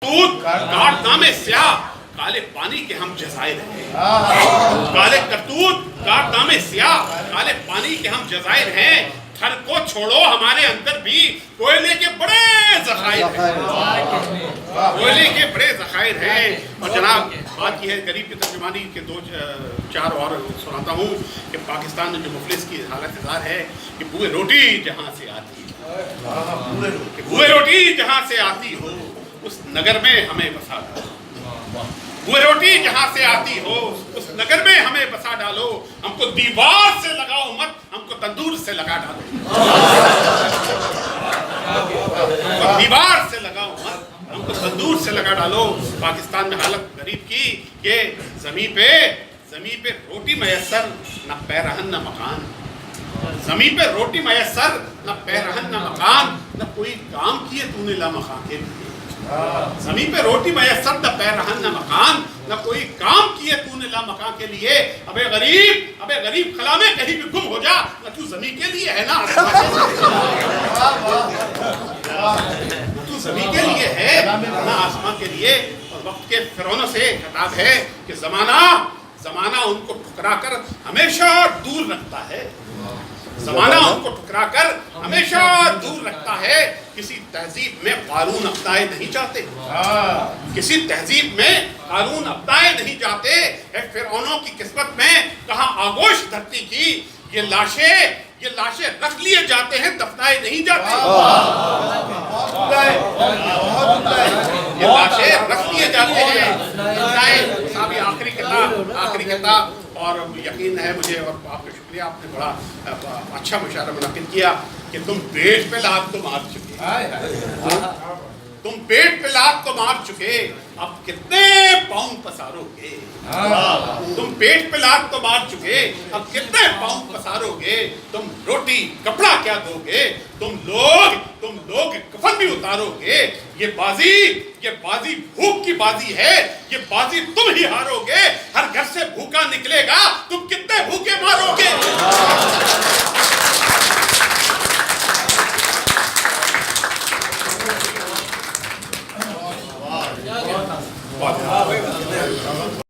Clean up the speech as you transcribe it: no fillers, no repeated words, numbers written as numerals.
کرتوت کارنامے سیاہ کالے پانی کے ہم جزائر ہیں. کالے کرتوت کارنامے سیاہ کالے پانی کے ہم جزائر ہیں. تھر کو چھوڑو ہمارے اندر بھی کوئلے کے بڑے ذخائر ہیں. کوئلے کے بڑے ذخائر ہیں. اور جناب بات یہ ہے غریب کی ترجمانی کے دو چار اور سناتا ہوں کہ پاکستان میں جو مفلس کی حالت اظہار ہے کہ بوئے روٹی جہاں سے آتی بوئے روٹی جہاں سے آتی ہو اس نگر میں ہمیں بسا ڈالو. بوئے روٹی جہاں سے آتی ہو اس نگر میں ہمیں بسا ڈالو. ہم کو دیوار سے لگاؤ مت ہم کو تندور سے لگا ڈالو. دیوار سے لگاؤ مت ہم کو تندور سے لگا ڈالو. پاکستان میں حالت غریب کی کہ زمین پہ روٹی میسر نہ پیرہن نہ مکان. زمین پہ روٹی میسر نہ پیرہن نہ مکان. نہ کوئی کام کیے تو نے لامخاں کے لیے. زمین پہ روٹی میسر نہ پیرہن نہ مکان. نہ کوئی کام کیے تو نے لامخاں کے لیے. ابے غریب خلا میں کہیں بھی گم ہو جا نہ تو زمین کے لیے ہے نہ تو زمین کے لیے ہے نہ آسمان کے لیے. اور وقت کے فرعونوں سے خطاب ہے کہ زمانہ ان کو ٹھکرا کر ہمیشہ دور رکھتا ہے. زمانہ ان کو ٹھکرا کر ہمیشہ دور رکھتا ہے. کسی تہذیب میں قانون اپنائے نہیں جاتے. کسی تہذیب میں قانون اپنائے نہیں جاتے. فرعونوں کی قسمت میں کہاں آغوش دھرتی کی. یہ لاشیں رکھ لیے جاتے ہیں دفنائے نہیں جاتے. یہ لاشیں رکھ لیے جاتے ہیں. آخری کتاب اور یقین ہے مجھے اور آپ کا شکریہ آپ نے بڑا اچھا مشاعرہ منعقد کیا کہ تم پیٹ پہ لات تو مار چکے. تم پیٹ پہ لات تو مار چکے اب کتنے پاؤں پسارو گے. تم پیٹ پہ لات تو مار چکے اب کتنے پاؤں پسارو گے. تم روٹی کپڑا کیا دو گے. تم لوگ کفن بھی اتارو گے. یہ بازی بھوک کی بازی ہے. یہ بازی تم ہی ہارو گے. ہر گھر سے بھوکا نکلے گا تم کتنے بھوکے مارو گے.